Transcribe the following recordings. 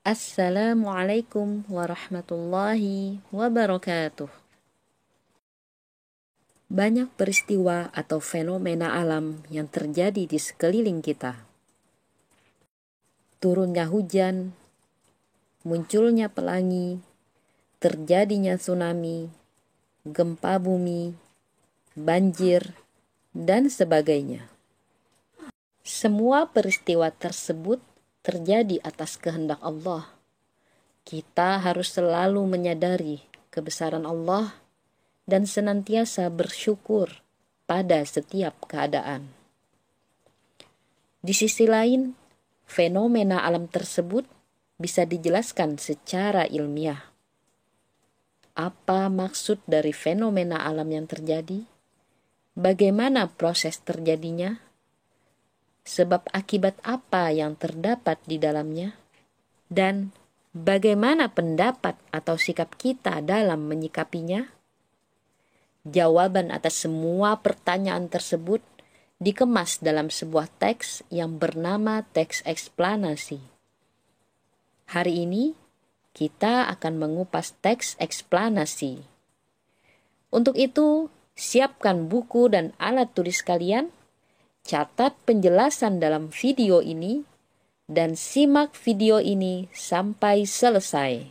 Assalamualaikum warahmatullahi wabarakatuh. Banyak peristiwa atau fenomena alam yang terjadi di sekeliling kita. Turunnya hujan, munculnya pelangi, terjadinya tsunami, gempa bumi, banjir, dan sebagainya. Semua peristiwa tersebut terjadi atas kehendak Allah. Kita harus selalu menyadari kebesaran Allah dan senantiasa bersyukur pada setiap keadaan. Di sisi lain, fenomena alam tersebut bisa dijelaskan secara ilmiah. Apa maksud dari fenomena alam yang terjadi? Bagaimana proses terjadinya? Sebab akibat apa yang terdapat di dalamnya? Dan bagaimana pendapat atau sikap kita dalam menyikapinya? Jawaban atas semua pertanyaan tersebut dikemas dalam sebuah teks yang bernama teks eksplanasi. Hari ini, kita akan mengupas teks eksplanasi. Untuk itu, siapkan buku dan alat tulis kalian, catat penjelasan dalam video ini, dan simak video ini sampai selesai.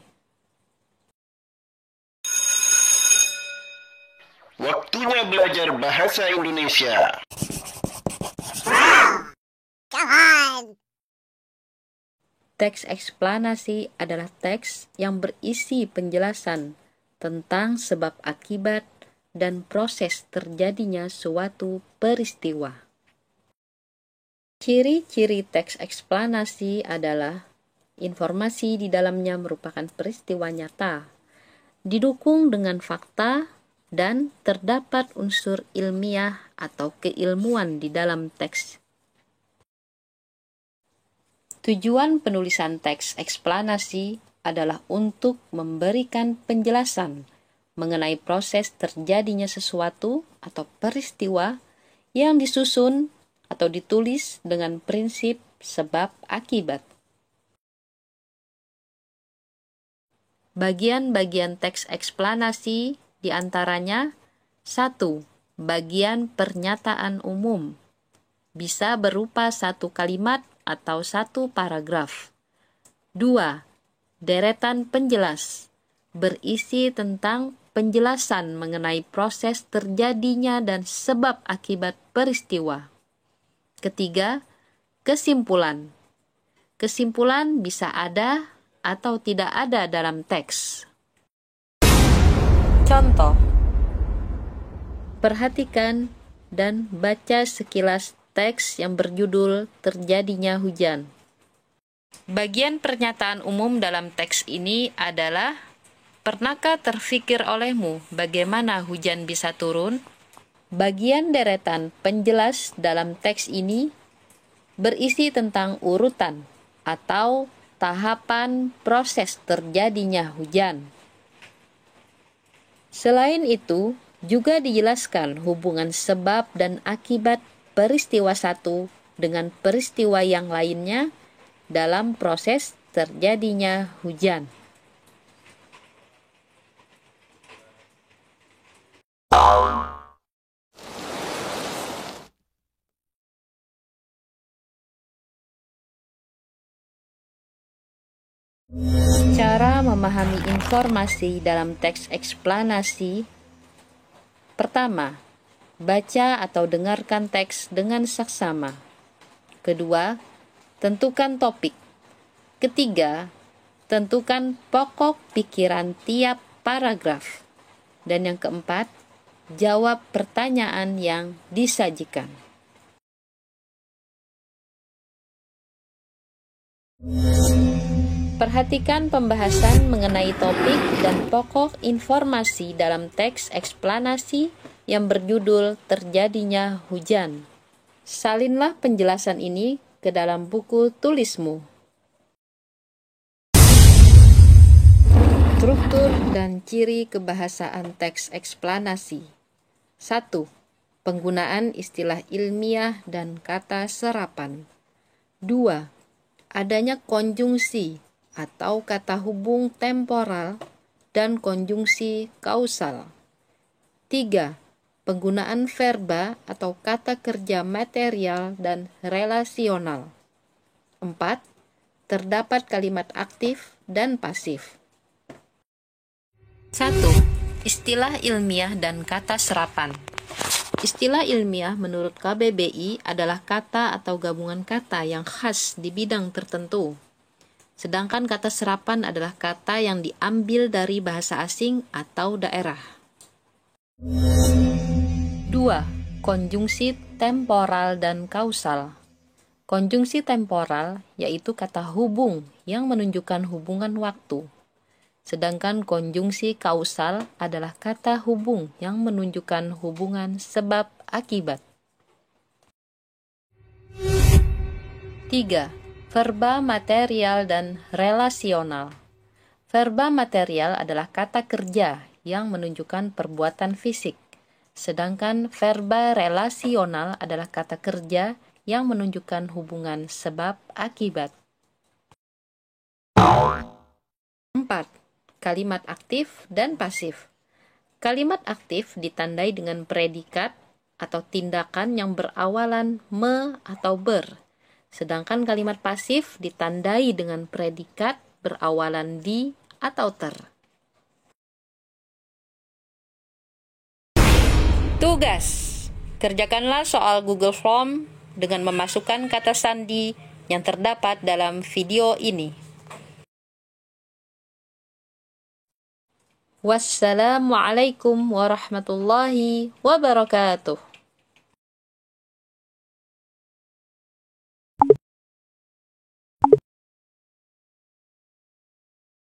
Waktunya belajar bahasa Indonesia. Teks eksplanasi adalah teks yang berisi penjelasan tentang sebab akibat dan proses terjadinya suatu peristiwa. Ciri-ciri teks eksplanasi adalah informasi di dalamnya merupakan peristiwa nyata, didukung dengan fakta, dan terdapat unsur ilmiah atau keilmuan di dalam teks. Tujuan penulisan teks eksplanasi adalah untuk memberikan penjelasan mengenai proses terjadinya sesuatu atau peristiwa yang disusun atau ditulis dengan prinsip sebab akibat. Bagian-bagian teks eksplanasi diantaranya 1. Bagian pernyataan umum. Bisa berupa satu kalimat atau satu paragraf. 2. Deretan penjelas. Berisi tentang penjelasan mengenai proses terjadinya dan sebab akibat peristiwa. Ketiga, kesimpulan. Kesimpulan bisa ada atau tidak ada dalam teks. Contoh. Perhatikan dan baca sekilas teks yang berjudul Terjadinya Hujan. Bagian pernyataan umum dalam teks ini adalah, pernahkah terfikir olehmu bagaimana hujan bisa turun? Bagian deretan penjelas dalam teks ini berisi tentang urutan atau tahapan proses terjadinya hujan. Selain itu, juga dijelaskan hubungan sebab dan akibat peristiwa satu dengan peristiwa yang lainnya dalam proses terjadinya hujan. Cara memahami informasi dalam teks eksplanasi. Pertama, baca atau dengarkan teks dengan saksama. Kedua, tentukan topik. Ketiga, tentukan pokok pikiran tiap paragraf. Dan yang keempat, jawab pertanyaan yang disajikan. Perhatikan pembahasan mengenai topik dan pokok informasi dalam teks eksplanasi yang berjudul Terjadinya Hujan. Salinlah penjelasan ini ke dalam buku tulismu. Struktur dan ciri kebahasaan teks eksplanasi. 1. Penggunaan istilah ilmiah dan kata serapan. 2. Adanya konjungsi atau kata hubung temporal dan konjungsi kausal. 3. Penggunaan verba atau kata kerja material dan relasional. 4. Terdapat kalimat aktif dan pasif. 1. Istilah ilmiah dan kata serapan. Istilah ilmiah menurut KBBI adalah kata atau gabungan kata yang khas di bidang tertentu. Sedangkan kata serapan adalah kata yang diambil dari bahasa asing atau daerah. 2. Konjungsi temporal dan kausal. Konjungsi temporal yaitu kata hubung yang menunjukkan hubungan waktu. Sedangkan konjungsi kausal adalah kata hubung yang menunjukkan hubungan sebab akibat. 3. Verba material dan relasional. Verba material adalah kata kerja yang menunjukkan perbuatan fisik, sedangkan verba relasional adalah kata kerja yang menunjukkan hubungan sebab akibat. 4. Kalimat aktif dan pasif. Kalimat aktif ditandai dengan predikat atau tindakan yang berawalan me atau ber, sedangkan kalimat pasif ditandai dengan predikat berawalan di atau ter. Tugas: kerjakanlah soal Google Form dengan memasukkan kata sandi yang terdapat dalam video ini. Wassalamualaikum warahmatullahi wabarakatuh.